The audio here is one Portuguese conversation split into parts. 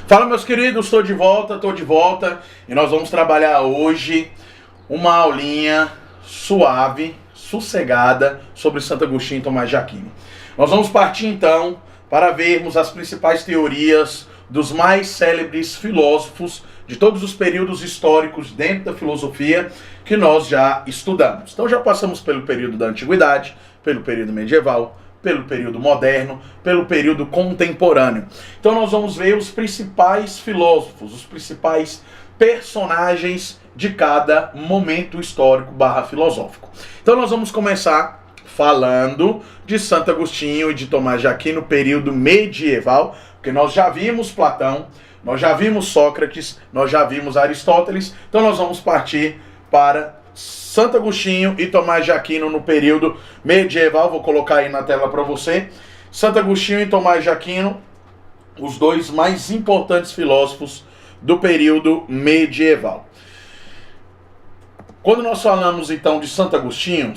Fala, meus queridos, estou de volta e nós vamos trabalhar hoje uma aulinha suave, sossegada sobre Santo Agostinho e Tomás de Aquino. Nós vamos partir então para vermos as principais teorias dos mais célebres filósofos de todos os períodos históricos dentro da filosofia que nós já estudamos. Então já passamos pelo período da Antiguidade, pelo período medieval, pelo período moderno, pelo período contemporâneo. Então nós vamos ver os principais filósofos, os principais personagens de cada momento histórico / filosófico. Então nós vamos começar falando de Santo Agostinho e de Tomás de Aquino, período medieval, porque nós já vimos Platão, nós já vimos Sócrates, nós já vimos Aristóteles, então nós vamos partir para Santo Agostinho e Tomás de Aquino no período medieval. Vou colocar aí na tela para você. Santo Agostinho e Tomás de Aquino, os dois mais importantes filósofos do período medieval. Quando nós falamos então de Santo Agostinho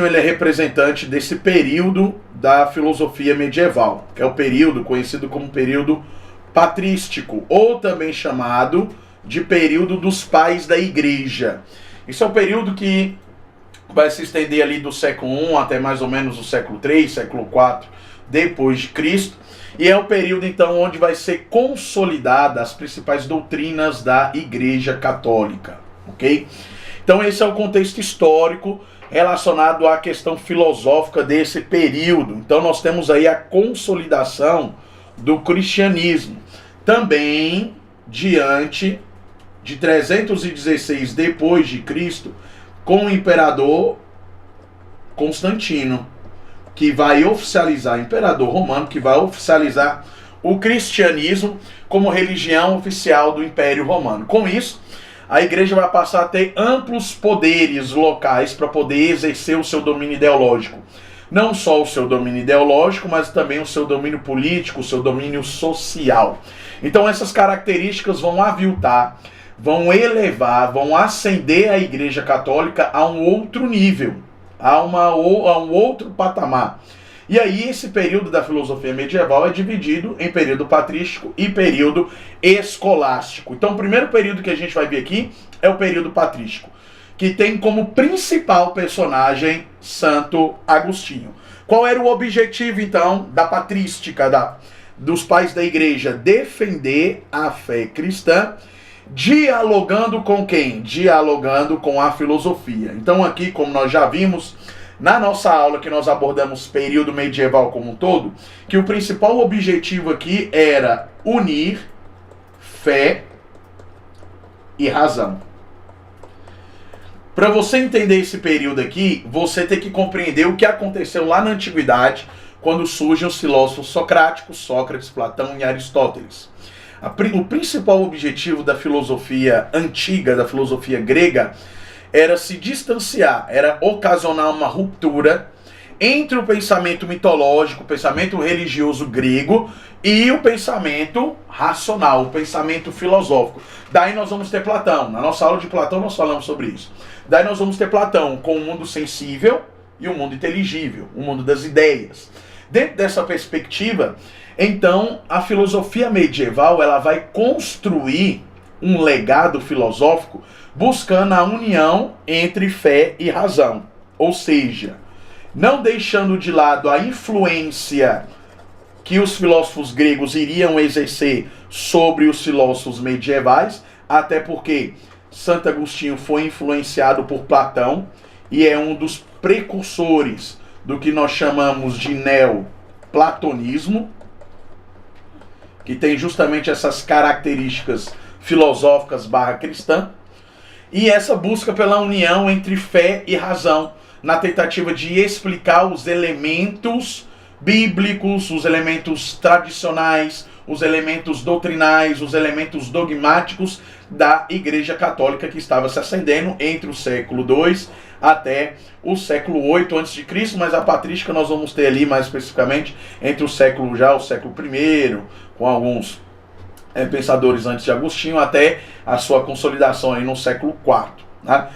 ele é representante desse período da filosofia medieval, que é o período conhecido como período patrístico, ou também chamado de período dos pais da igreja. Isso é um período que vai se estender ali do século I até mais ou menos o século III, século IV depois de Cristo. E é o período então onde vai ser consolidada as principais doutrinas da Igreja Católica, ok? Então esse é o contexto histórico relacionado à questão filosófica desse período. Então nós temos aí a consolidação do cristianismo. Também diante de 316 depois de Cristo, com o imperador Constantino, que vai oficializar, imperador romano, que vai oficializar o cristianismo como religião oficial do Império Romano. Com isso, a igreja vai passar a ter amplos poderes locais para poder exercer o seu domínio ideológico. Não só o seu domínio ideológico, mas também o seu domínio político, o seu domínio social. Então essas características vão aviltar, vão elevar, vão ascender a Igreja Católica a um outro nível, a um outro patamar. E aí esse período da filosofia medieval é dividido em período patrístico e período escolástico. Então o primeiro período que a gente vai ver aqui é o período patrístico, que tem como principal personagem Santo Agostinho. Qual era o objetivo então da patrística, dos pais da igreja? Defender a fé cristã, dialogando com quem? Dialogando com a filosofia. Então aqui, como nós já vimos na nossa aula que nós abordamos período medieval como um todo, que o principal objetivo aqui era unir fé e razão. Para você entender esse período aqui, você tem que compreender o que aconteceu lá na antiguidade, quando surgem os filósofos socráticos, Sócrates, Platão e Aristóteles. O principal objetivo da filosofia antiga, da filosofia grega, era se distanciar, era ocasionar uma ruptura entre o pensamento mitológico, o pensamento religioso grego e o pensamento racional, o pensamento filosófico. Daí nós vamos ter Platão. Na nossa aula de Platão nós falamos sobre isso. Daí nós vamos ter Platão com o mundo sensível e o mundo inteligível, o mundo das ideias. Dentro dessa perspectiva, então, a filosofia medieval ela vai construir um legado filosófico buscando a união entre fé e razão. Ou seja, não deixando de lado a influência que os filósofos gregos iriam exercer sobre os filósofos medievais, até porque Santo Agostinho foi influenciado por Platão e é um dos precursores do que nós chamamos de neoplatonismo, que tem justamente essas características filosóficas / cristã, e essa busca pela união entre fé e razão, na tentativa de explicar os elementos bíblicos, os elementos tradicionais, os elementos doutrinais, os elementos dogmáticos da Igreja Católica que estava se ascendendo entre o século II até o século VIII a.C., mas a patrística nós vamos ter ali mais especificamente entre o século I, com alguns pensadores antes de Agostinho, até a sua consolidação aí no século IV. Né?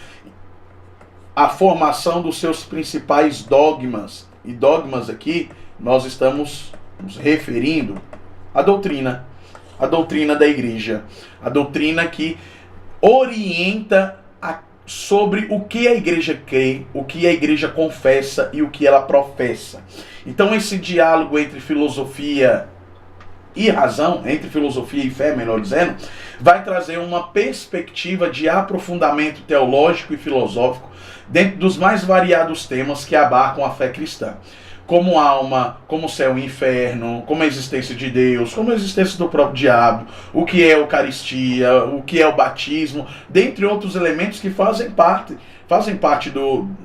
A formação dos seus principais dogmas, e dogmas aqui nós estamos nos referindo à doutrina, a doutrina da igreja. A doutrina que orienta sobre o que a igreja crê, o que a igreja confessa e o que ela professa. Então esse diálogo entre filosofia e razão, entre filosofia e fé, melhor dizendo, vai trazer uma perspectiva de aprofundamento teológico e filosófico dentro dos mais variados temas que abarcam a fé cristã. Como alma, como céu e inferno, como a existência de Deus, como a existência do próprio diabo, o que é a Eucaristia, o que é o batismo, dentre outros elementos que fazem parte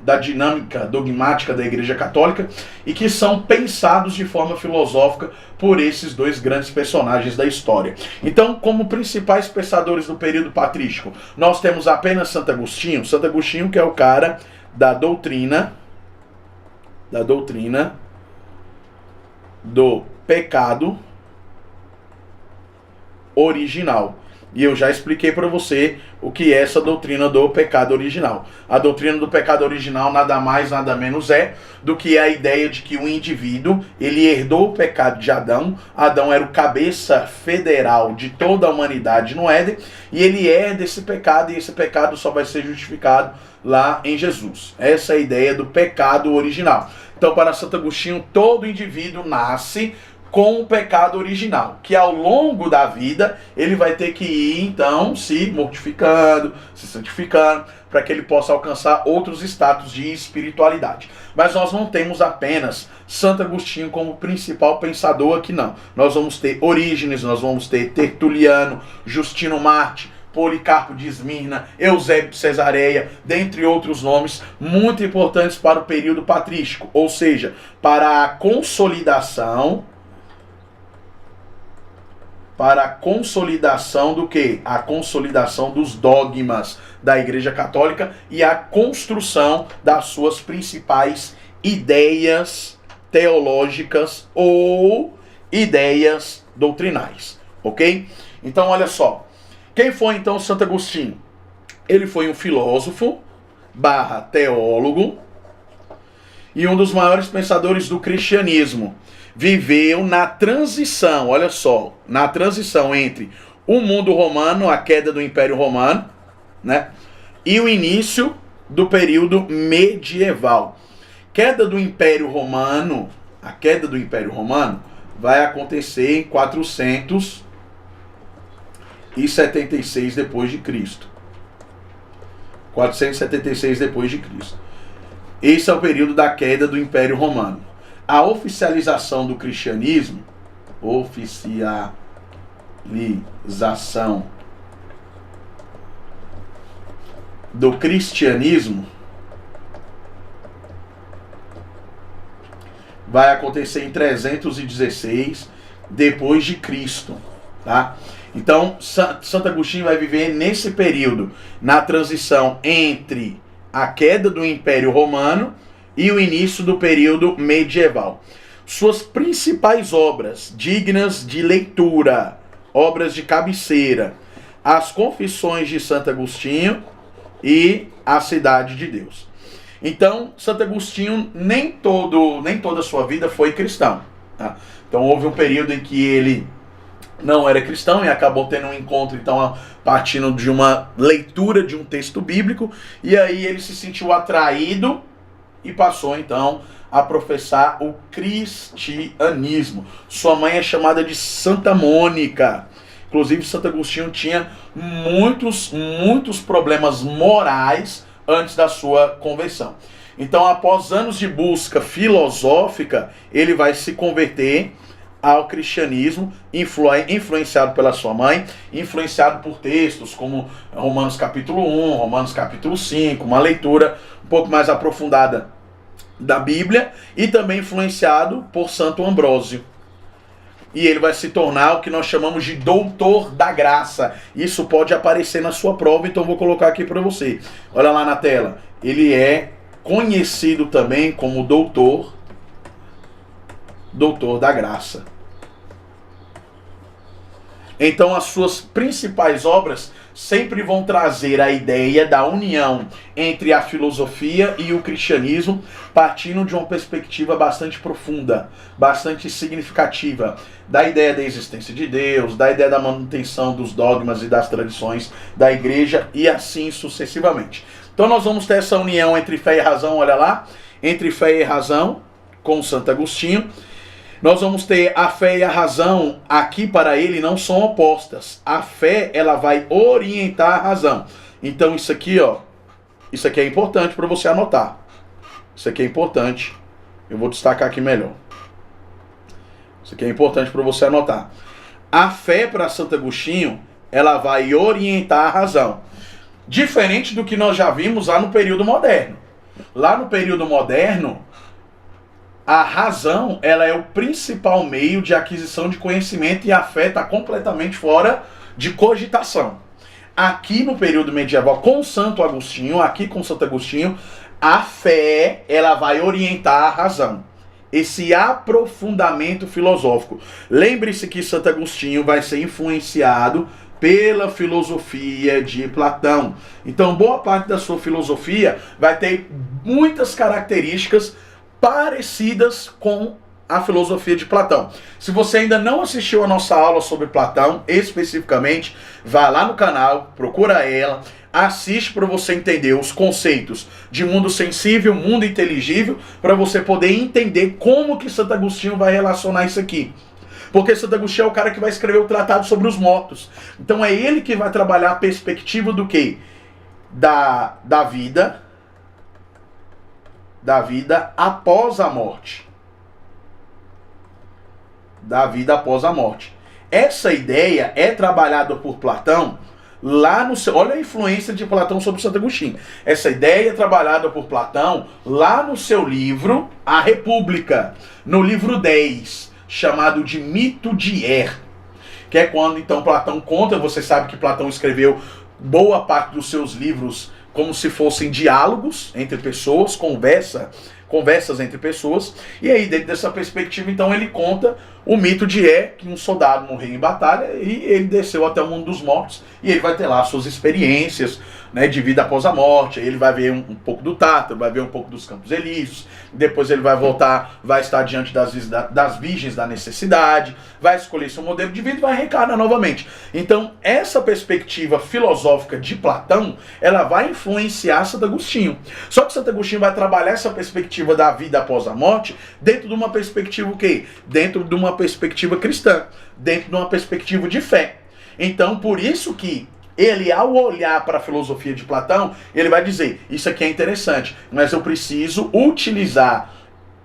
da dinâmica dogmática da Igreja Católica e que são pensados de forma filosófica por esses dois grandes personagens da história. Então, como principais pensadores do período patrístico, nós temos apenas Santo Agostinho. Santo Agostinho, que é o cara da doutrina do pecado original. E eu já expliquei para você o que é essa doutrina do pecado original. A doutrina do pecado original nada mais, nada menos é do que a ideia de que o indivíduo, ele herdou o pecado de Adão. Adão era o cabeça federal de toda a humanidade no Éden, e ele herda esse pecado, e esse pecado só vai ser justificado lá em Jesus. Essa é a ideia do pecado original. Então, para Santo Agostinho, todo indivíduo nasce com o pecado original, que ao longo da vida ele vai ter que ir, então, se mortificando, se santificando, para que ele possa alcançar outros status de espiritualidade. Mas nós não temos apenas Santo Agostinho como principal pensador aqui, não. Nós vamos ter Orígenes, nós vamos ter Tertuliano, Justino Marte, Policarpo de Esmirna, Eusébio de Cesareia, dentre outros nomes muito importantes para o período patrístico, ou seja, para a consolidação do quê? A consolidação dos dogmas da Igreja Católica e a construção das suas principais ideias teológicas ou ideias doutrinais, ok? Então, olha só. Quem foi então Santo Agostinho? Ele foi um filósofo / teólogo e um dos maiores pensadores do cristianismo. Viveu na transição, olha só, na transição entre o mundo romano, a queda do Império Romano, né, e o início do período medieval. A queda do Império Romano vai acontecer em 476 depois de Cristo. 476 depois de Cristo. Esse é o período da queda do Império Romano. A oficialização do cristianismo, vai acontecer em 316 depois de Cristo, tá? Então, Santo Agostinho vai viver nesse período, na transição entre a queda do Império Romano e o início do período medieval. Suas principais obras, dignas de leitura, obras de cabeceira, as Confissões de Santo Agostinho e a Cidade de Deus. Então, Santo Agostinho, nem toda a sua vida foi cristão, tá? Então, houve um período em que ele não era cristão e acabou tendo um encontro, então, partindo de uma leitura de um texto bíblico, e aí ele se sentiu atraído e passou, então, a professar o cristianismo. Sua mãe é chamada de Santa Mônica. Inclusive, Santo Agostinho tinha muitos problemas morais antes da sua conversão. Então, após anos de busca filosófica, ele vai se converter ao cristianismo, influenciado pela sua mãe, influenciado por textos como Romanos capítulo 1, Romanos capítulo 5, uma leitura um pouco mais aprofundada da Bíblia, e também influenciado por Santo Ambrósio. E ele vai se tornar o que nós chamamos de doutor da graça. Isso pode aparecer na sua prova, então vou colocar aqui para você. Olha lá na tela. Ele é conhecido também como doutor da graça. Então as suas principais obras sempre vão trazer a ideia da união entre a filosofia e o cristianismo, partindo de uma perspectiva bastante profunda, bastante significativa, da ideia da existência de Deus, da ideia da manutenção dos dogmas e das tradições da igreja e assim sucessivamente. Então nós vamos ter essa união entre fé e razão, olha lá, entre fé e razão, com Santo Agostinho. Nós vamos ter a fé e a razão, aqui para ele não são opostas. A fé, ela vai orientar a razão. Então isso aqui, ó, isso aqui é importante para você anotar. Isso aqui é importante. Eu vou destacar aqui melhor. Isso aqui é importante para você anotar. A fé para Santo Agostinho, ela vai orientar a razão. Diferente do que nós já vimos lá no período moderno. Lá no período moderno, a razão, ela é o principal meio de aquisição de conhecimento e a fé está completamente fora de cogitação. Aqui no período medieval, com Santo Agostinho, aqui com Santo Agostinho, a fé, ela vai orientar a razão. Esse aprofundamento filosófico. Lembre-se que Santo Agostinho vai ser influenciado pela filosofia de Platão. Então, boa parte da sua filosofia vai ter muitas características parecidas com a filosofia de Platão. Se você ainda não assistiu a nossa aula sobre Platão, especificamente, vá lá no canal, procura ela, assiste para você entender os conceitos de mundo sensível, mundo inteligível, para você poder entender como que Santo Agostinho vai relacionar isso aqui. Porque Santo Agostinho é o cara que vai escrever o tratado sobre os mortos. Então é ele que vai trabalhar a perspectiva do quê? Da vida após a morte. Da vida após a morte. Essa ideia é trabalhada por Platão lá no seu... Olha a influência de Platão sobre Santo Agostinho. Essa ideia é trabalhada por Platão lá no seu livro A República, no livro 10, chamado de Mito de Er. Que é quando então Platão conta, você sabe que Platão escreveu boa parte dos seus livros como se fossem diálogos entre pessoas, conversas entre pessoas. E aí, dentro dessa perspectiva, então, ele conta o mito de que um soldado morreu em batalha e ele desceu até o mundo dos mortos e ele vai ter lá suas experiências, né, de vida após a morte. Aí ele vai ver um pouco do Tártaro, vai ver um pouco dos Campos Elíseos, depois ele vai voltar, vai estar diante das virgens da necessidade, vai escolher seu modelo de vida e vai reencarnar novamente. Então, essa perspectiva filosófica de Platão, ela vai influenciar Santo Agostinho. Só que Santo Agostinho vai trabalhar essa perspectiva da vida após a morte dentro de uma perspectiva o quê? Dentro de uma perspectiva cristã, dentro de uma perspectiva de fé. Então, por isso que ele, ao olhar para a filosofia de Platão, ele vai dizer, isso aqui é interessante, mas eu preciso utilizar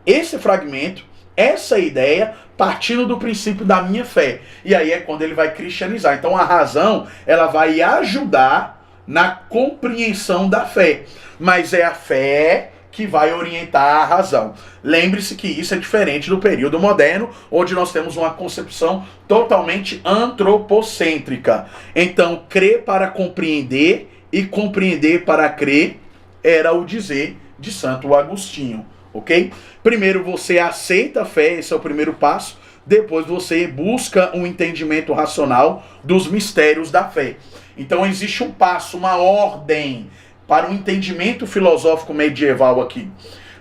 esse fragmento, essa ideia, partindo do princípio da minha fé. E aí é quando ele vai cristianizar. Então a razão, ela vai ajudar na compreensão da fé. Mas é a fé que vai orientar a razão. Lembre-se que isso é diferente do período moderno, onde nós temos uma concepção totalmente antropocêntrica. Então, crer para compreender e compreender para crer era o dizer de Santo Agostinho, ok? Primeiro você aceita a fé, esse é o primeiro passo. Depois você busca um entendimento racional dos mistérios da fé. Então existe um passo, uma ordem para o entendimento filosófico medieval aqui.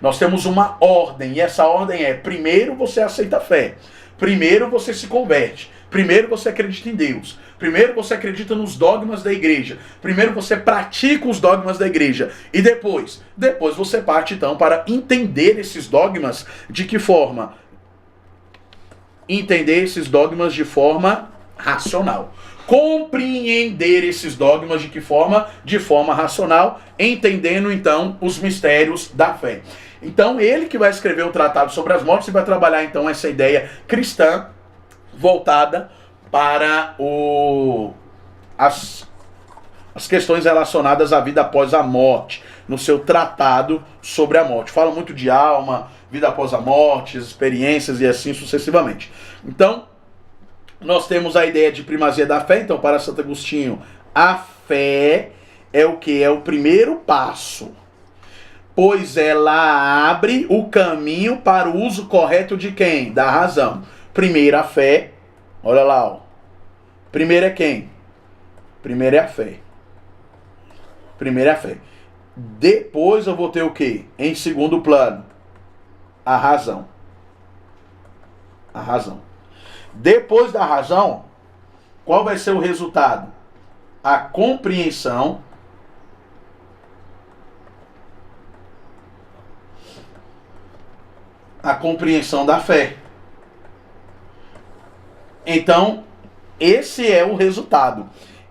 Nós temos uma ordem, e essa ordem é: primeiro você aceita a fé, primeiro você se converte, primeiro você acredita em Deus, primeiro você acredita nos dogmas da igreja, primeiro você pratica os dogmas da igreja, e depois você parte então para entender esses dogmas de que forma? Entender esses dogmas de forma racional. Compreender esses dogmas de que forma? De forma racional, entendendo então os mistérios da fé. Então ele que vai escrever o Tratado sobre as Mortes e vai trabalhar então essa ideia cristã voltada para as questões relacionadas à vida após a morte, no seu Tratado sobre a Morte. Fala muito de alma, vida após a morte, experiências e assim sucessivamente. Então, nós temos a ideia de primazia da fé. Então, para Santo Agostinho, a fé é o que? É o primeiro passo, pois ela abre o caminho para o uso correto de quem? Da razão. Primeiro a fé, olha lá, ó. Primeiro é quem? Primeiro é a fé. Primeiro é a fé. Depois eu vou ter o quê? Em segundo plano, a razão. A razão. Depois da razão, qual vai ser o resultado? A compreensão. A compreensão da fé. Então, esse é o resultado.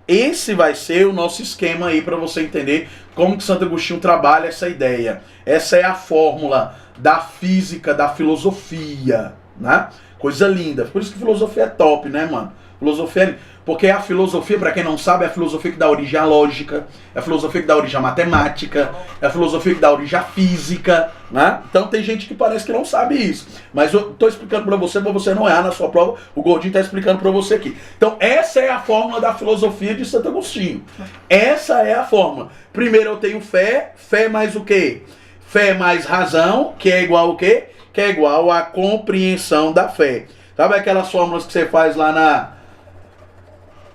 Esse vai ser o nosso esquema aí para você entender como que Santo Agostinho trabalha essa ideia. Essa é a fórmula da física, da filosofia, né? Coisa linda. Por isso que filosofia é top, né, mano? Filosofia é... Porque a filosofia, para quem não sabe, é a filosofia que dá origem à lógica, é a filosofia que dá origem à matemática, é a filosofia que dá origem à física, né? Então tem gente que parece que não sabe isso. Mas eu tô explicando para você não errar na sua prova, o Gordinho tá explicando para você aqui. Então essa é a fórmula da filosofia de Santo Agostinho. Essa é a fórmula. Primeiro eu tenho fé, fé mais o quê? Fé mais razão, que é igual o quê? Que é igual à compreensão da fé. Sabe aquelas fórmulas que você faz lá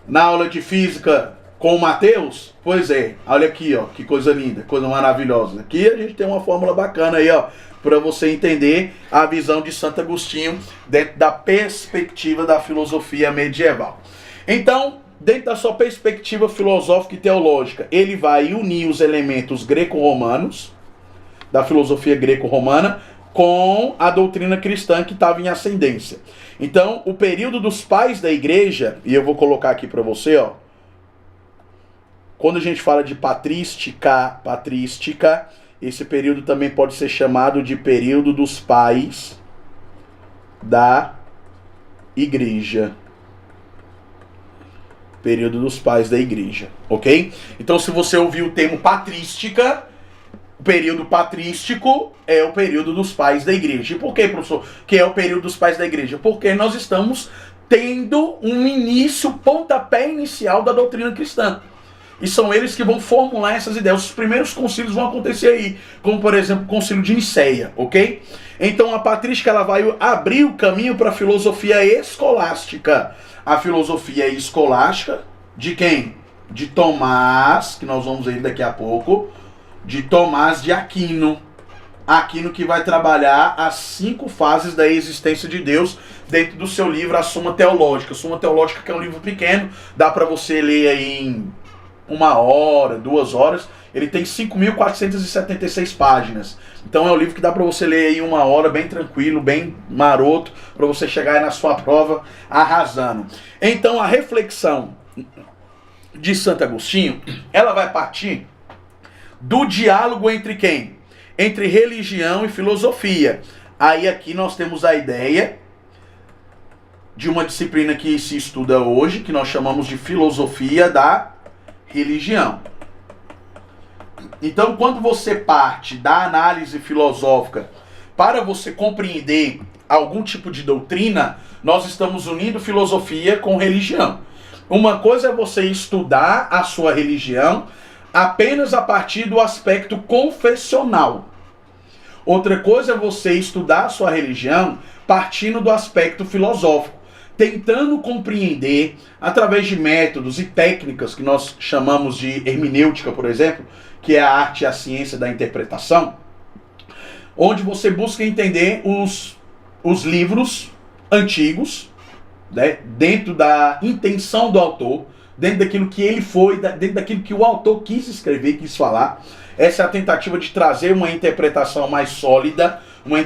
na aula de física com o Matheus? Pois é, olha aqui, ó, que coisa linda, coisa maravilhosa. Aqui a gente tem uma fórmula bacana aí, ó, para você entender a visão de Santo Agostinho dentro da perspectiva da filosofia medieval. Então, dentro da sua perspectiva filosófica e teológica, ele vai unir os elementos greco-romanos, da filosofia greco-romana, com a doutrina cristã que estava em ascendência. Então, o período dos pais da igreja, e eu vou colocar aqui para você, ó. Quando a gente fala de patrística, esse período também pode ser chamado de período dos pais da igreja. Período dos pais da igreja, ok? Então, se você ouvir o termo patrística, o período patrístico é o período dos pais da igreja. E por que, professor, que é o período dos pais da igreja? Porque nós estamos tendo um início, pontapé inicial da doutrina cristã. E são eles que vão formular essas ideias. Os primeiros concílios vão acontecer aí, como por exemplo o concílio de Nicéia, ok? Então a patrística ela vai abrir o caminho para a filosofia escolástica. A filosofia escolástica de quem? De Tomás, que nós vamos ver daqui a pouco, de Tomás de Aquino. Aquino que vai trabalhar as 5 fases da existência de Deus dentro do seu livro A Suma Teológica. A Suma Teológica que é um livro pequeno, dá para você ler aí em 1 hora, 2 horas. Ele tem 5.476 páginas. Então é um livro que dá para você ler aí em 1 hora, bem tranquilo, bem maroto, para você chegar aí na sua prova arrasando. Então a reflexão de Santo Agostinho, ela vai partir do diálogo entre quem? Entre religião e filosofia. Aí aqui nós temos a ideia de uma disciplina que se estuda hoje, que nós chamamos de filosofia da religião. Então, quando você parte da análise filosófica para você compreender algum tipo de doutrina, nós estamos unindo filosofia com religião. Uma coisa é você estudar a sua religião apenas a partir do aspecto confessional. Outra coisa é você estudar a sua religião partindo do aspecto filosófico, tentando compreender, através de métodos e técnicas que nós chamamos de hermenêutica, por exemplo, que é a arte e a ciência da interpretação, onde você busca entender os livros antigos, né, dentro da intenção do autor, dentro daquilo que ele foi, dentro daquilo que o autor quis escrever, quis falar. Essa é a tentativa de trazer uma interpretação mais sólida, uma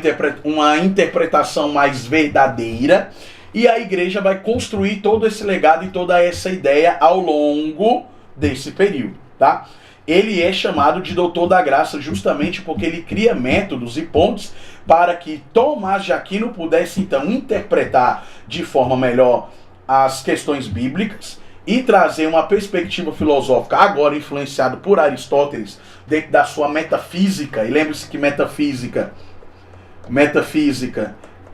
interpretação mais verdadeira, e a igreja vai construir todo esse legado e toda essa ideia ao longo desse período, tá? Ele é chamado de doutor da graça justamente porque ele cria métodos e pontes para que Tomás de Aquino pudesse então interpretar de forma melhor as questões bíblicas e trazer uma perspectiva filosófica, agora influenciado por Aristóteles, dentro da sua metafísica. E lembre-se que metafísica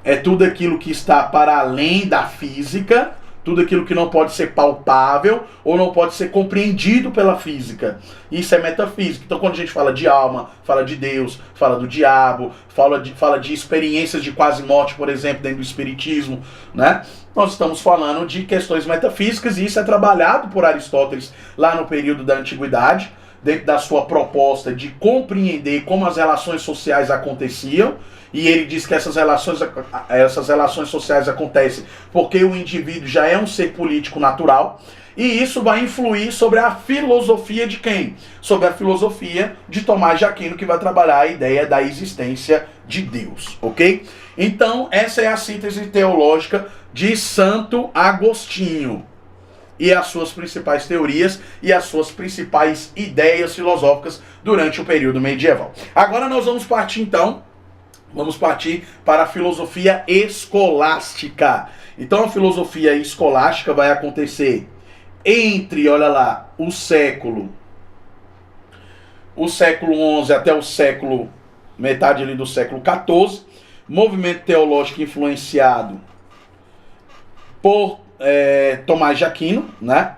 é tudo aquilo que está para além da física, tudo aquilo que não pode ser palpável ou não pode ser compreendido pela física. Isso é metafísica. Então, quando a gente fala de alma, fala de Deus, fala do diabo, fala de experiências de quase morte, por exemplo, dentro do espiritismo, né? Nós estamos falando de questões metafísicas e isso é trabalhado por Aristóteles lá no período da Antiguidade, dentro da sua proposta de compreender como as relações sociais aconteciam. E ele diz que essas relações sociais acontecem porque o indivíduo já é um ser político natural. E isso vai influir sobre a filosofia de quem? Sobre a filosofia de Tomás de Aquino, que vai trabalhar a ideia da existência de Deus, ok? Então, essa é a síntese teológica de Santo Agostinho e as suas principais teorias e as suas principais ideias filosóficas durante o período medieval. Agora nós vamos partir então, para a filosofia escolástica. Então a filosofia escolástica vai acontecer entre, olha lá, o século XI até o século, metade ali do século XIV, movimento teológico influenciado por Tomás de Aquino, né?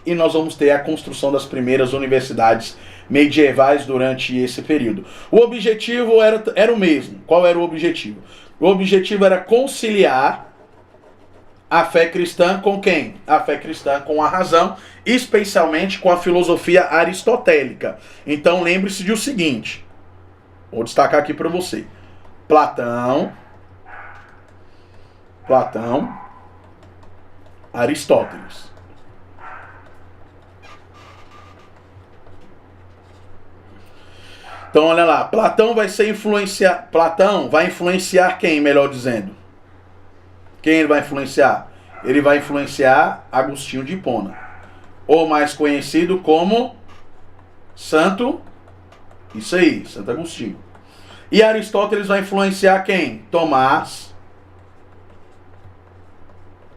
E nós vamos ter a construção das primeiras universidades medievais durante esse período. O objetivo era o mesmo. Qual era o objetivo? O objetivo era conciliar a fé cristã com quem? A fé cristã com a razão, especialmente com a filosofia aristotélica. Então lembre-se de o seguinte, vou destacar aqui para você. Platão, Aristóteles. Então olha lá, Platão vai influenciar quem, melhor dizendo? Quem ele vai influenciar? Ele vai influenciar Agostinho de Hipona, ou mais conhecido como Santo Agostinho. E Aristóteles vai influenciar quem? Tomás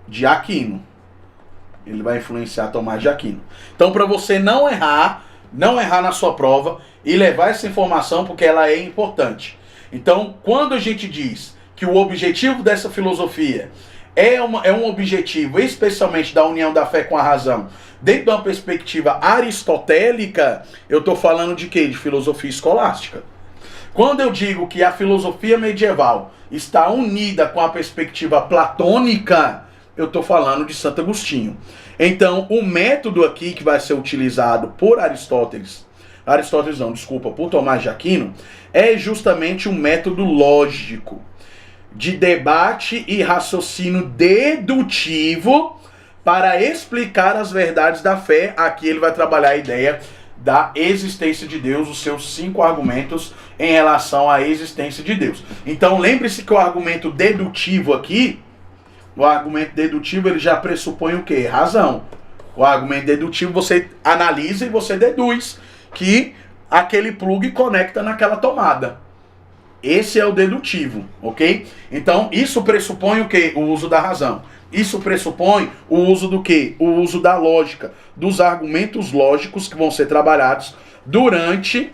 de Aquino. Ele vai influenciar Tomás de Aquino. Então, para você não errar na sua prova e levar essa informação, porque ela é importante. Então, quando a gente diz que o objetivo dessa filosofia é um objetivo, especialmente da união da fé com a razão, dentro de uma perspectiva aristotélica, eu estou falando de quê? De filosofia escolástica. Quando eu digo que a filosofia medieval está unida com a perspectiva platônica, eu estou falando de Santo Agostinho. Então, o método aqui que vai ser utilizado por por Tomás de Aquino, é justamente um método lógico, de debate e raciocínio dedutivo para explicar as verdades da fé. Aqui ele vai trabalhar a ideia da existência de Deus, os seus 5 argumentos em relação à existência de Deus. Então, lembre-se que o argumento dedutivo aqui, ele já pressupõe o quê? Razão. O argumento dedutivo você analisa e você deduz que aquele plug conecta naquela tomada. Esse é o dedutivo, ok? Então, isso pressupõe o quê? O uso da razão. Isso pressupõe o uso do quê? O uso da lógica, dos argumentos lógicos que vão ser trabalhados durante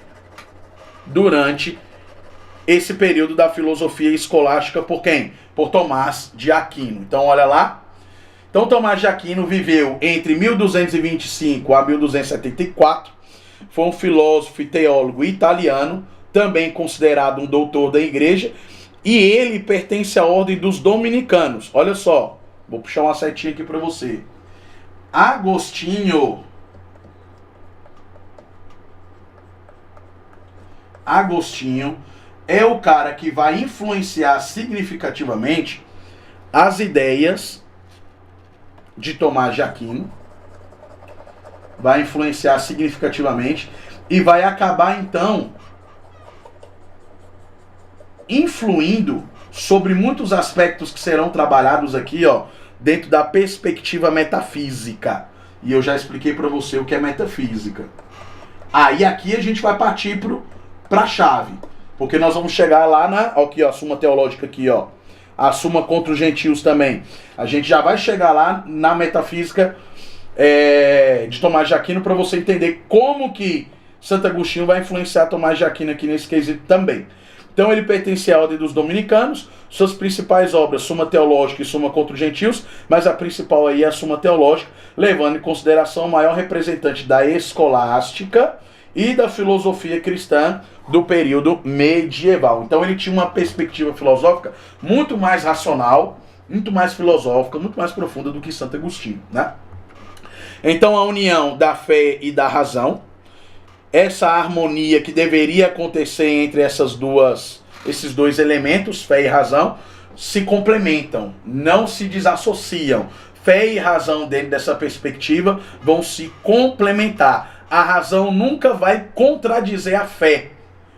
esse período da filosofia escolástica por quem? Por Tomás de Aquino. Então, olha lá. Então, Tomás de Aquino viveu entre 1225 a 1274. Foi um filósofo e teólogo italiano, também considerado um doutor da igreja. E ele pertence à ordem dos dominicanos. Olha só, vou puxar uma setinha aqui para você. Agostinho é o cara que vai influenciar significativamente as ideias de Tomás de Aquino. Vai influenciar significativamente e vai acabar, então, influindo sobre muitos aspectos que serão trabalhados aqui, ó, dentro da perspectiva metafísica. E eu já expliquei para você o que é metafísica. Aí aqui a gente vai partir para a chave. Porque nós vamos chegar lá aqui, ó, a Suma Teológica aqui, ó. A Suma contra os Gentios também. A gente já vai chegar lá na metafísica de Tomás de Aquino para você entender como que Santo Agostinho vai influenciar Tomás de Aquino aqui nesse quesito também. Então ele pertencia à ordem dos dominicanos, suas principais obras, Suma Teológica e Suma contra os Gentios, mas a principal aí é a Suma Teológica, levando em consideração o maior representante da escolástica e da filosofia cristã do período medieval. Então ele tinha uma perspectiva filosófica muito mais racional, muito mais filosófica, muito mais profunda do que Santo Agostinho, né? Então a união da fé e da razão, essa harmonia que deveria acontecer entre esses dois elementos, fé e razão, se complementam, não se desassociam. Fé e razão, dentro dessa perspectiva, vão se complementar. A razão nunca vai contradizer a fé,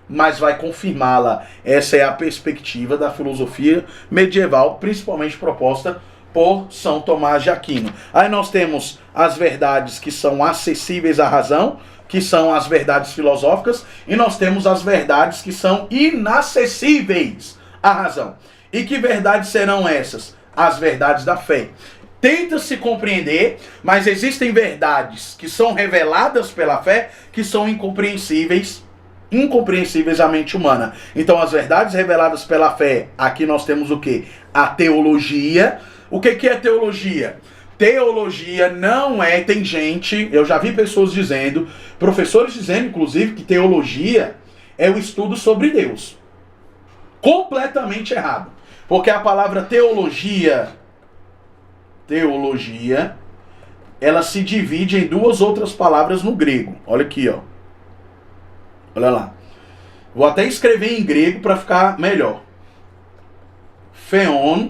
mas vai confirmá-la. Essa é a perspectiva da filosofia medieval, principalmente proposta por São Tomás de Aquino. Aí nós temos as verdades que são acessíveis à razão, que são as verdades filosóficas, e nós temos as verdades que são inacessíveis à razão. E que verdades serão essas? As verdades da fé. Tenta-se compreender, mas existem verdades que são reveladas pela fé, que são incompreensíveis à mente humana. Então as verdades reveladas pela fé, aqui nós temos o quê? A teologia. O que é teologia? Teologia não é, tem gente, eu já vi pessoas dizendo, professores dizendo inclusive que teologia é o estudo sobre Deus. Completamente errado. Porque a palavra teologia, ela se divide em duas outras palavras no grego. Olha aqui, ó. Olha lá. Vou até escrever em grego para ficar melhor. Theon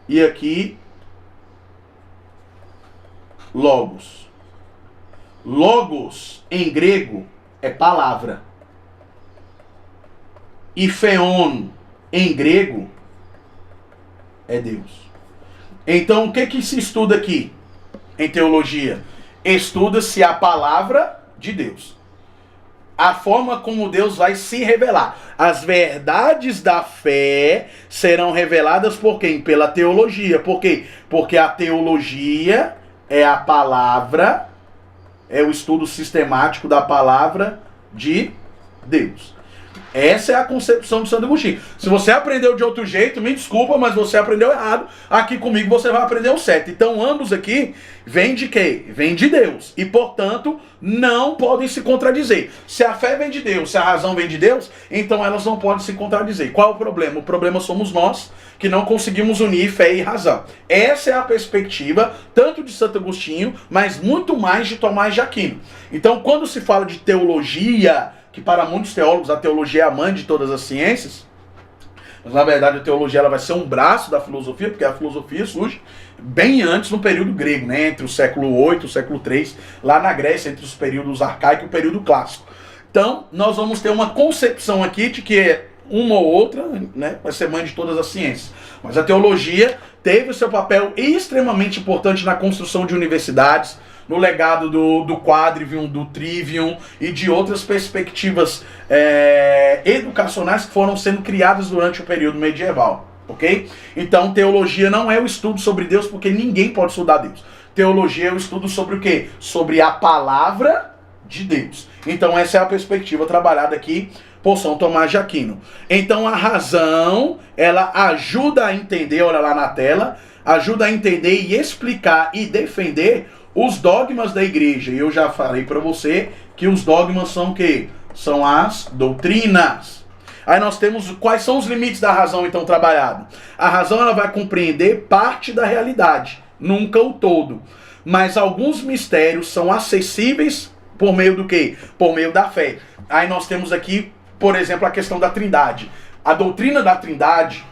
e aqui logos. Logos em grego é palavra. E theon em grego é Deus. Então o que se estuda aqui em teologia? Estuda-se a palavra de Deus. A forma como Deus vai se revelar. As verdades da fé serão reveladas por quem? Pela teologia. Por quê? Porque a teologia é a palavra, é o estudo sistemático da palavra de Deus. Essa é a concepção de Santo Agostinho. Se você aprendeu de outro jeito, me desculpa, mas você aprendeu errado. Aqui comigo você vai aprender o certo. Então ambos aqui vêm de quê? Vêm de Deus. E portanto não podem se contradizer. Se a fé vem de Deus, se a razão vem de Deus, então elas não podem se contradizer. Qual é o problema? O problema somos nós, que não conseguimos unir fé e razão. Essa é a perspectiva tanto de Santo Agostinho, mas muito mais de Tomás de Aquino. Então quando se fala de teologia, que para muitos teólogos a teologia é a mãe de todas as ciências, mas na verdade a teologia ela vai ser um braço da filosofia, porque a filosofia surge bem antes no período grego, né? Entre o século VIII e o século III, lá na Grécia, entre os períodos arcaico e o período clássico. Então nós vamos ter uma concepção aqui de que uma ou outra, né, vai ser mãe de todas as ciências. Mas a teologia teve o seu papel extremamente importante na construção de universidades, no legado do quadrivium, do trivium e de outras perspectivas educacionais que foram sendo criadas durante o período medieval, ok? Então teologia não é o estudo sobre Deus, porque ninguém pode estudar Deus. Teologia é o estudo sobre o quê? Sobre a palavra de Deus. Então essa é a perspectiva trabalhada aqui por São Tomás de Aquino. Então a razão, ela ajuda a entender, olha lá na tela, ajuda a entender e explicar e defender os dogmas da igreja. E eu já falei para você que os dogmas são o quê? São as doutrinas. Aí nós temos quais são os limites da razão então trabalhado. A razão ela vai compreender parte da realidade, nunca o todo. Mas alguns mistérios são acessíveis por meio do quê? Por meio da fé. Aí nós temos aqui, por exemplo, a questão da Trindade. A doutrina da Trindade,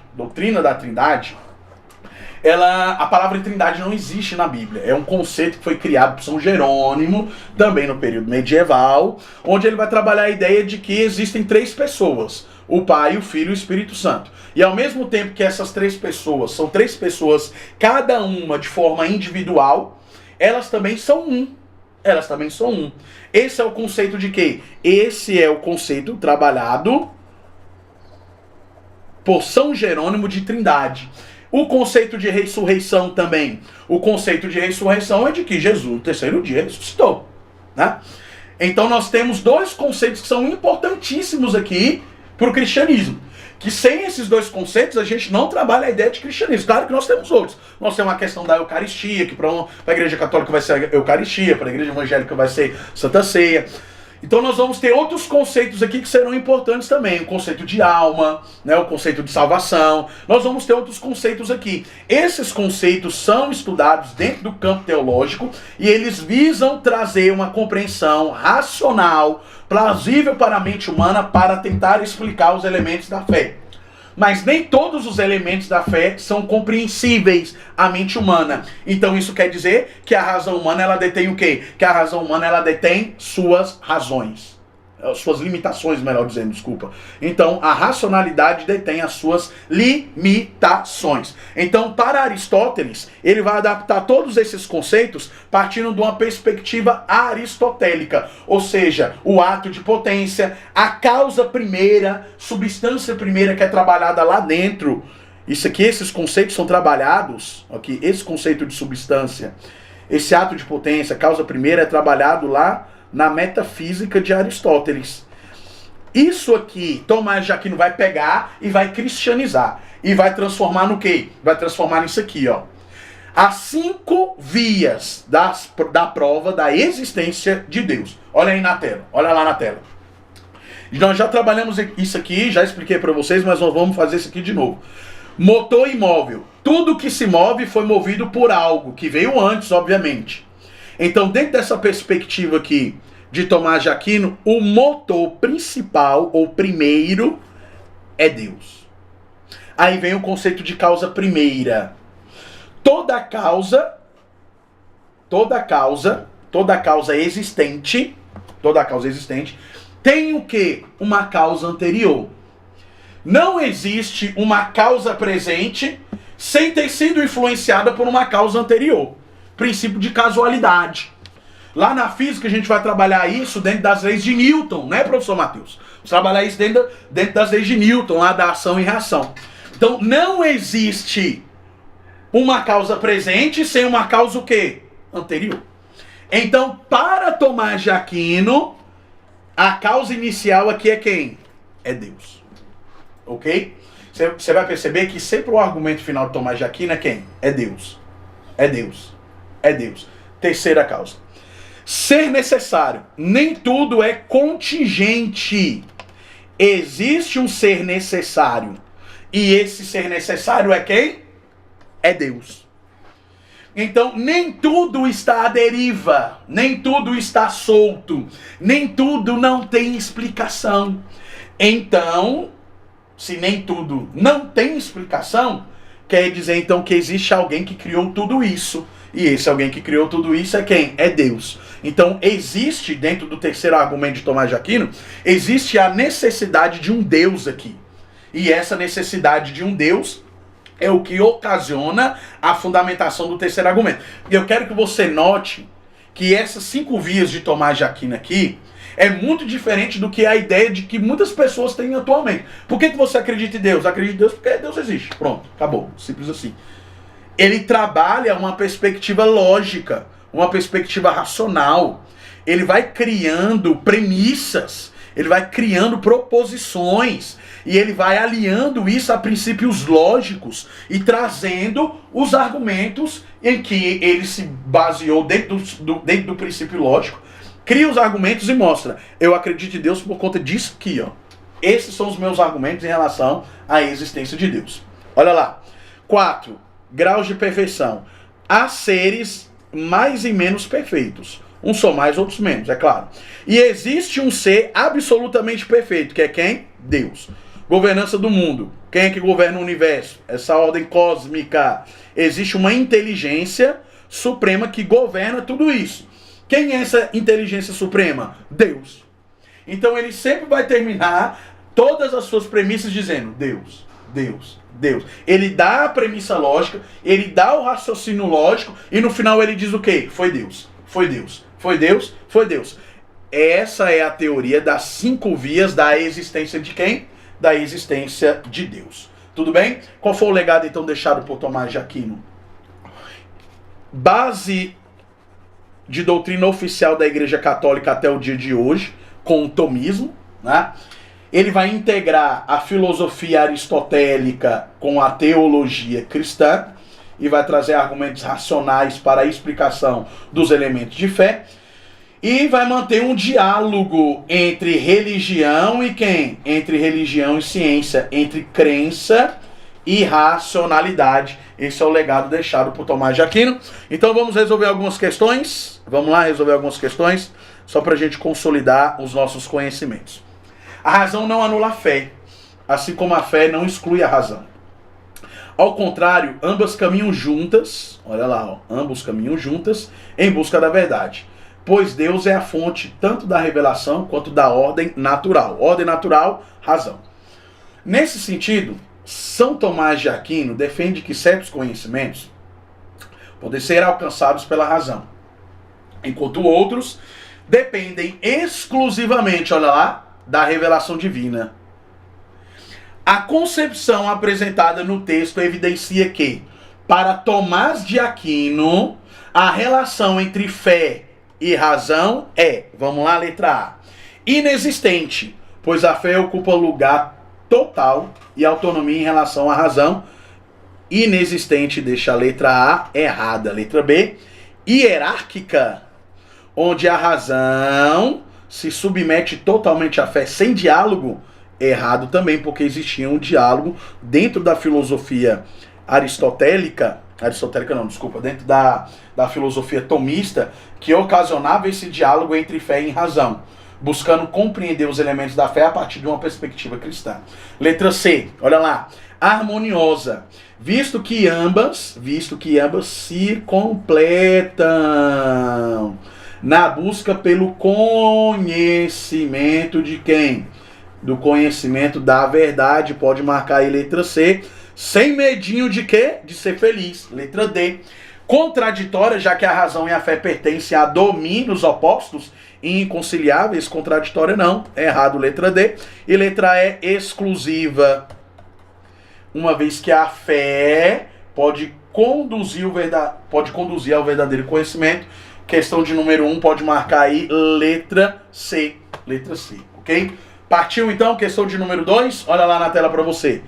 a palavra Trindade não existe na Bíblia. É um conceito que foi criado por São Jerônimo, também no período medieval, onde ele vai trabalhar a ideia de que existem três pessoas: o Pai, o Filho e o Espírito Santo. E ao mesmo tempo que essas três pessoas são três pessoas, cada uma de forma individual, elas também são um. Esse é o conceito de quê? Esse é o conceito trabalhado por São Jerônimo de Trindade. O conceito de ressurreição também. O conceito de ressurreição é de que Jesus, no terceiro dia, ressuscitou, né? Então nós temos dois conceitos que são importantíssimos aqui para o cristianismo. Que sem esses dois conceitos a gente não trabalha a ideia de cristianismo. Claro que nós temos outros. Nós temos a questão da Eucaristia, que para a Igreja Católica vai ser a Eucaristia, para a Igreja Evangélica vai ser Santa Ceia. Então nós vamos ter outros conceitos aqui que serão importantes também. O conceito de alma, né, o conceito de salvação. Nós vamos ter outros conceitos aqui. Esses conceitos são estudados dentro do campo teológico e eles visam trazer uma compreensão racional, plausível para a mente humana para tentar explicar os elementos da fé. Mas nem todos os elementos da fé são compreensíveis à mente humana. Então isso quer dizer que a razão humana ela detém o quê? Que a razão humana ela detém suas razões. Suas limitações, melhor dizendo, desculpa. Então a racionalidade detém as suas limitações. Então para Aristóteles, ele vai adaptar todos esses conceitos partindo de uma perspectiva aristotélica. Ou seja, o ato de potência, a causa primeira, substância primeira que é trabalhada lá dentro. Isso aqui, esses conceitos são trabalhados, aqui, esse conceito de substância, esse ato de potência, causa primeira é trabalhado lá na metafísica de Aristóteles. Isso aqui, Tomás de Aquino vai pegar e vai cristianizar. E vai transformar no quê? Vai transformar nisso aqui, ó. As 5 vias da prova da existência de Deus. Olha aí na tela, olha lá na tela. Nós já trabalhamos isso aqui, já expliquei para vocês, mas nós vamos fazer isso aqui de novo. Motor imóvel. Tudo que se move foi movido por algo, que veio antes, obviamente. Então, dentro dessa perspectiva aqui de Tomás de Aquino, o motor principal, ou primeiro, é Deus. Aí vem o conceito de causa primeira. Toda causa existente tem o quê? Uma causa anterior. Não existe uma causa presente sem ter sido influenciada por uma causa anterior. Princípio de casualidade. Lá na física a gente vai trabalhar isso dentro das leis de Newton, né, professor Matheus? Vamos trabalhar isso dentro das leis de Newton, lá da ação e reação. Então não existe uma causa presente sem uma causa o quê? Anterior. Então, para Tomás de Aquino, a causa inicial aqui é quem? É Deus. Ok? Você vai perceber que sempre o argumento final de Tomás de Aquino é quem? É Deus. É Deus. É Deus. Terceira causa. Ser necessário. Nem tudo é contingente. Existe um ser necessário. E esse ser necessário é quem? É Deus. Então, nem tudo está à deriva. Nem tudo está solto. Nem tudo não tem explicação. Então, se nem tudo não tem explicação, quer dizer então que existe alguém que criou tudo isso. E esse alguém que criou tudo isso é quem? É Deus. Então existe, dentro do terceiro argumento de Tomás de Aquino, existe a necessidade de um Deus aqui. E essa necessidade de um Deus é o que ocasiona a fundamentação do terceiro argumento. E eu quero que você note que essas 5 vias de Tomás de Aquino aqui é muito diferente do que a ideia de que muitas pessoas têm atualmente. Por que você acredita em Deus? Acredita em Deus porque Deus existe. Pronto, acabou. Simples assim. Ele trabalha uma perspectiva lógica, uma perspectiva racional. Ele vai criando premissas, ele vai criando proposições, e ele vai aliando isso a princípios lógicos e trazendo os argumentos em que ele se baseou dentro do princípio lógico, cria os argumentos e mostra: eu acredito em Deus por conta disso aqui, ó. Esses são os meus argumentos em relação à existência de Deus. Olha lá. 4. Graus de perfeição. Há seres mais e menos perfeitos. Uns são mais, outros menos, é claro. E existe um ser absolutamente perfeito, que é quem? Deus. Governança do mundo. Quem é que governa o universo? Essa ordem cósmica. Existe uma inteligência suprema que governa tudo isso. Quem é essa inteligência suprema? Deus. Então ele sempre vai terminar todas as suas premissas dizendo Deus, Deus, Deus. Ele dá a premissa lógica, ele dá o raciocínio lógico e no final ele diz o quê? Foi Deus, foi Deus, foi Deus, foi Deus. Essa é a teoria das 5 vias da existência de quem? Da existência de Deus. Tudo bem? Qual foi o legado então deixado por Tomás de Aquino? Base de doutrina oficial da Igreja Católica até o dia de hoje, com o tomismo, né? Ele vai integrar a filosofia aristotélica com a teologia cristã e vai trazer argumentos racionais para a explicação dos elementos de fé. E vai manter um diálogo entre religião e quem? Entre religião e ciência, entre crença e racionalidade. Esse é o legado deixado por Tomás de Aquino. Então vamos resolver algumas questões. Vamos lá resolver algumas questões, só para a gente consolidar os nossos conhecimentos. A razão não anula a fé, assim como a fé não exclui a razão. Ao contrário, ambas caminham juntas, olha lá, ó, ambos caminham juntas em busca da verdade. Pois Deus é a fonte tanto da revelação quanto da ordem natural. Ordem natural, razão. Nesse sentido, São Tomás de Aquino defende que certos conhecimentos podem ser alcançados pela razão, enquanto outros dependem exclusivamente, olha lá, da revelação divina. A concepção apresentada no texto evidencia que, para Tomás de Aquino, a relação entre fé e razão é, vamos lá, letra A, inexistente, pois a fé ocupa lugar total e autonomia em relação à razão. Inexistente deixa a letra A errada. Letra B, hierárquica, onde a razão se submete totalmente à fé sem diálogo. Errado também, porque existia um diálogo dentro da filosofia aristotélica, dentro da filosofia tomista, que ocasionava esse diálogo entre fé e razão, buscando compreender os elementos da fé a partir de uma perspectiva cristã. Letra C, olha lá, harmoniosa, visto que ambas se completam na busca pelo conhecimento de quem? Do conhecimento da verdade. Pode marcar aí letra C. Sem medinho de quê? De ser feliz. Letra D. Contraditória, já que a razão e a fé pertencem a domínios opostos e inconciliáveis. Contraditória não. Errado, letra D. E letra E, exclusiva. Uma vez que a fé pode conduzir ao verdadeiro conhecimento. Questão de número 1, pode marcar aí letra C. Letra C, ok? Partiu então, questão de número 2. Olha lá na tela para você.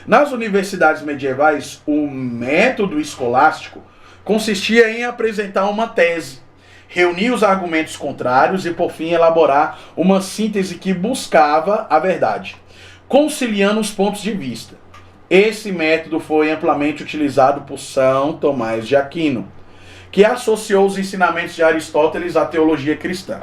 Nas universidades medievais, o método escolástico consistia em apresentar uma tese, reunir os argumentos contrários e, por fim, elaborar uma síntese que buscava a verdade, conciliando os pontos de vista. Esse método foi amplamente utilizado por São Tomás de Aquino, que associou os ensinamentos de Aristóteles à teologia cristã.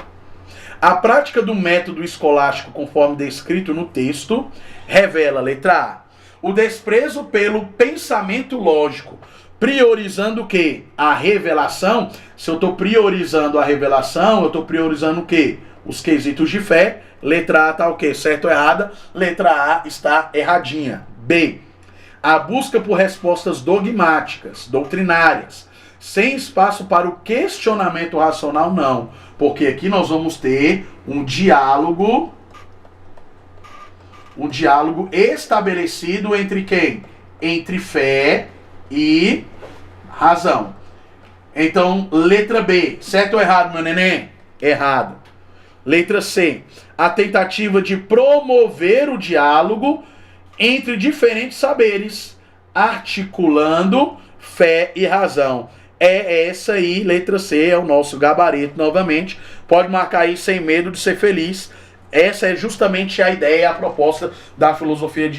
A prática do método escolástico, conforme descrito no texto, revela, letra A, o desprezo pelo pensamento lógico, priorizando o quê? A revelação. Se eu estou priorizando a revelação, eu estou priorizando o quê? Os quesitos de fé. Letra A está o quê? Certo ou errada? Letra A está erradinha. B, a busca por respostas dogmáticas, doutrinárias, sem espaço para o questionamento racional, não. Porque aqui nós vamos ter um diálogo estabelecido entre quem? Entre fé e razão. Então, letra B, certo ou errado, meu neném? Errado. Letra C, a tentativa de promover o diálogo entre diferentes saberes, articulando fé e razão. É essa aí, letra C, é o nosso gabarito novamente. Pode marcar aí sem medo de ser feliz. Essa é justamente a ideia, a proposta da filosofia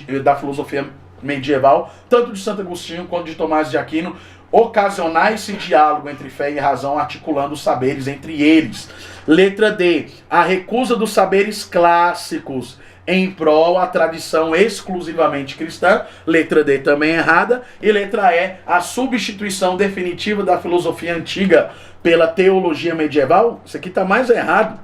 medieval, tanto de Santo Agostinho quanto de Tomás de Aquino, ocasionar esse diálogo entre fé e razão, articulando os saberes entre eles. Letra D, a recusa dos saberes clássicos em prol a tradição exclusivamente cristã. Letra D também errada. E letra E, a substituição definitiva da filosofia antiga pela teologia medieval. Isso aqui está mais errado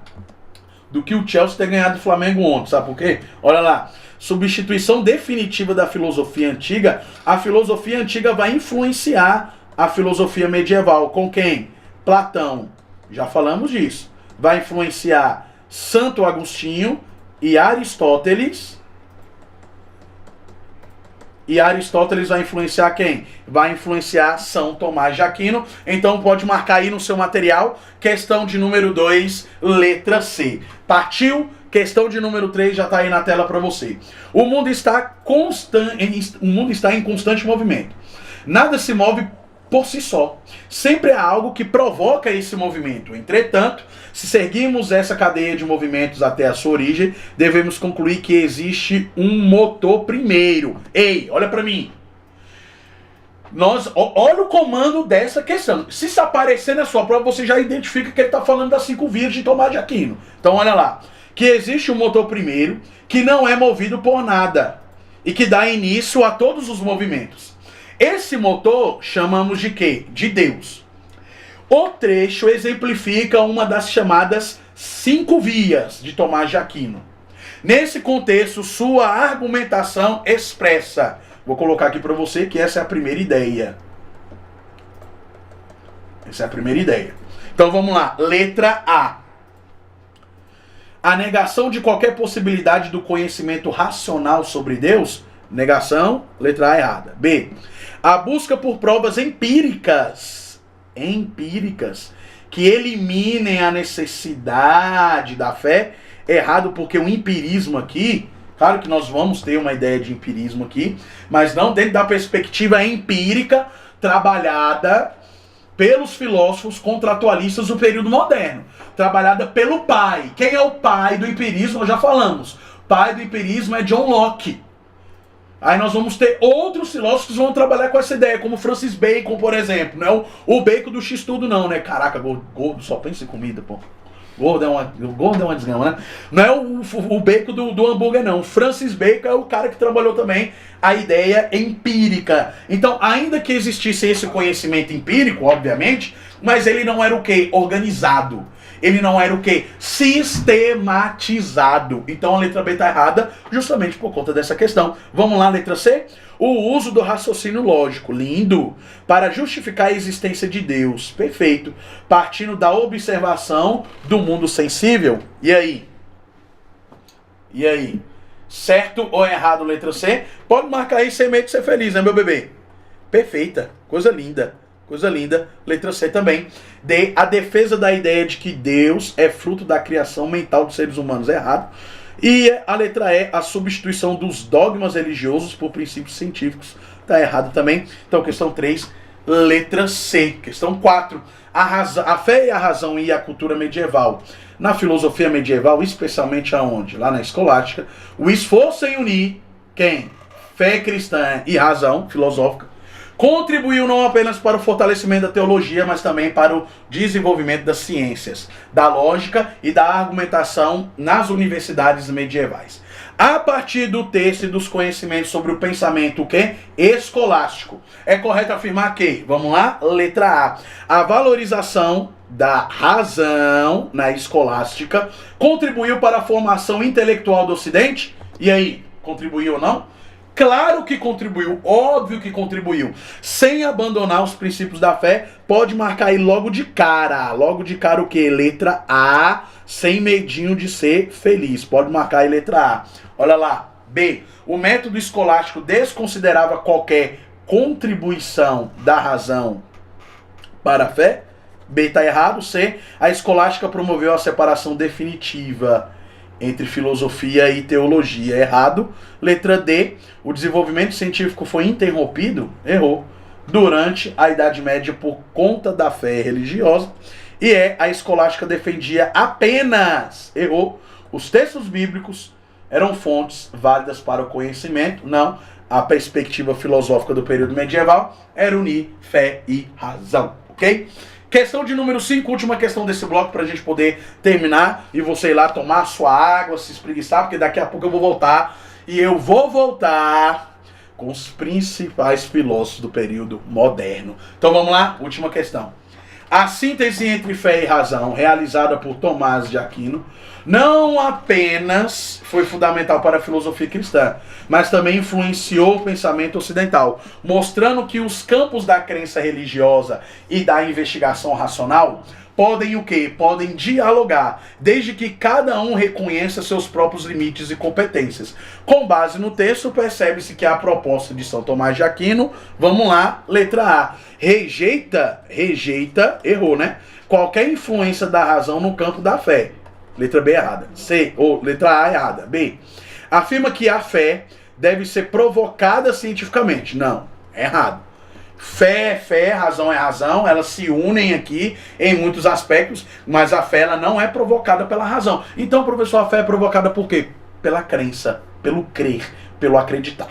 do que o Chelsea ter ganhado o Flamengo ontem. Sabe por quê? Olha lá. Substituição definitiva da filosofia antiga. A filosofia antiga vai influenciar a filosofia medieval. Com quem? Platão. Já falamos disso. Vai influenciar Santo Agostinho e Aristóteles. E Aristóteles vai influenciar quem? Vai influenciar São Tomás de Aquino. Então pode marcar aí no seu material, questão de número 2, letra C. Partiu? Questão de número 3 já está aí na tela para você. O mundo está em constante movimento. Nada se move por si só. Sempre há algo que provoca esse movimento. Entretanto, se seguirmos essa cadeia de movimentos até a sua origem, devemos concluir que existe um motor primeiro. Ei, olha para mim. Olha o comando dessa questão. Se isso aparecer na sua prova, você já identifica que ele está falando das 5 vias de Tomás de Aquino. Então olha lá. Que existe um motor primeiro que não é movido por nada e que dá início a todos os movimentos. Esse motor chamamos de quê? De Deus. O trecho exemplifica uma das chamadas 5 vias de Tomás de Aquino. Nesse contexto, sua argumentação expressa. Vou colocar aqui para você que essa é a primeira ideia. Essa é a primeira ideia. Então vamos lá. Letra A. A negação de qualquer possibilidade do conhecimento racional sobre Deus. Negação, letra A errada. B. A busca por provas empíricas. Que eliminem a necessidade da fé. Errado, porque o empirismo aqui, claro que nós vamos ter uma ideia de empirismo aqui, mas não dentro da perspectiva empírica trabalhada pelos filósofos contratualistas do período moderno. Trabalhada pelo pai. Quem é o pai do empirismo? Nós já falamos. O pai do empirismo é John Locke. Aí nós vamos ter outros filósofos que vão trabalhar com essa ideia, como Francis Bacon, por exemplo. Não é o Bacon do X-Tudo, não, né? Caraca, gordo só pensa em comida, pô. Gordo é uma desgrama, né? Não é o Bacon do hambúrguer, não. Francis Bacon é o cara que trabalhou também a ideia empírica. Então, ainda que existisse esse conhecimento empírico, obviamente, mas ele não era o quê? Organizado. Ele não era o quê? Sistematizado. Então a letra B está errada justamente por conta dessa questão. Vamos lá, letra C? O uso do raciocínio lógico, lindo, para justificar a existência de Deus, perfeito, partindo da observação do mundo sensível. E aí? E aí? Certo ou errado, letra C? Pode marcar aí sem medo de ser feliz, né, meu bebê? Perfeita, coisa linda. Coisa linda. Letra C também. D. A defesa da ideia de que Deus é fruto da criação mental dos seres humanos. Errado. E a letra E. A substituição dos dogmas religiosos por princípios científicos. Está errado também. Então, questão 3. Letra C. Questão 4. A fé e a razão e a cultura medieval. Na filosofia medieval, especialmente aonde? Lá na escolástica. O esforço em unir quem? Fé cristã e razão filosófica contribuiu não apenas para o fortalecimento da teologia, mas também para o desenvolvimento das ciências, da lógica e da argumentação nas universidades medievais. A partir do texto e dos conhecimentos sobre o pensamento, o quê? Escolástico. É correto afirmar que, vamos lá, letra A, a valorização da razão na escolástica contribuiu para a formação intelectual do Ocidente? E aí, contribuiu ou não? Claro que contribuiu, óbvio que contribuiu. Sem abandonar os princípios da fé, pode marcar aí logo de cara. Logo de cara o quê? Letra A, sem medinho de ser feliz. Pode marcar aí letra A. Olha lá. B. O método escolástico desconsiderava qualquer contribuição da razão para a fé. B está errado. C. A escolástica promoveu a separação definitiva entre filosofia e teologia. Errado. Letra D. O desenvolvimento científico foi interrompido. Errou. Durante a Idade Média por conta da fé religiosa. E a escolástica defendia apenas. Errou. Os textos bíblicos eram fontes válidas para o conhecimento. Não. A perspectiva filosófica do período medieval era unir fé e razão. Ok? Questão de número 5, última questão desse bloco para a gente poder terminar e você ir lá tomar sua água, se espreguiçar, porque daqui a pouco eu vou voltar e eu vou voltar com os principais filósofos do período moderno. Então vamos lá, última questão. A síntese entre fé e razão, realizada por Tomás de Aquino, não apenas foi fundamental para a filosofia cristã, mas também influenciou o pensamento ocidental, mostrando que os campos da crença religiosa e da investigação racional podem o quê? Podem dialogar, desde que cada um reconheça seus próprios limites e competências. Com base no texto, percebe-se que a proposta de São Tomás de Aquino, vamos lá, letra A, rejeita, errou, né? Qualquer influência da razão no campo da fé. Letra B errada. C, ou letra A errada. B, afirma que a fé deve ser provocada cientificamente. Não, é errado. Fé é fé, razão é razão, elas se unem aqui em muitos aspectos, mas a fé ela não é provocada pela razão. Então, professor, a fé é provocada por quê? Pela crença, pelo crer, pelo acreditar.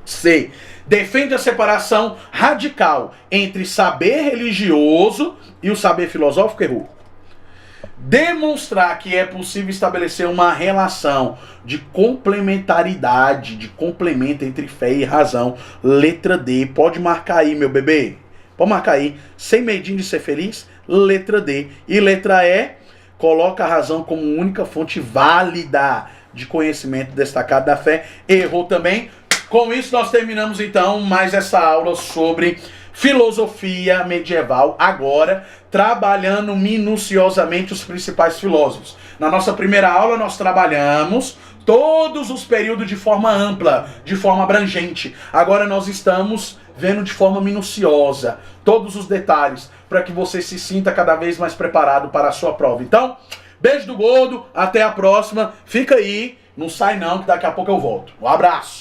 C, defende a separação radical entre saber religioso e o saber filosófico. Errou. Demonstrar que é possível estabelecer uma relação de complementaridade, de complemento entre fé e razão. Letra D. Pode marcar aí, meu bebê. Pode marcar aí. Sem medinho de ser feliz. Letra D. E letra E. Coloca a razão como única fonte válida de conhecimento destacado da fé. Errou também. Com isso nós terminamos então mais essa aula sobre filosofia medieval, agora trabalhando minuciosamente os principais filósofos. Na nossa primeira aula nós trabalhamos todos os períodos de forma ampla, de forma abrangente. Agora nós estamos vendo de forma minuciosa todos os detalhes para que você se sinta cada vez mais preparado para a sua prova. Então, beijo do gordo, até a próxima. Fica aí, não sai não que daqui a pouco eu volto. Um abraço.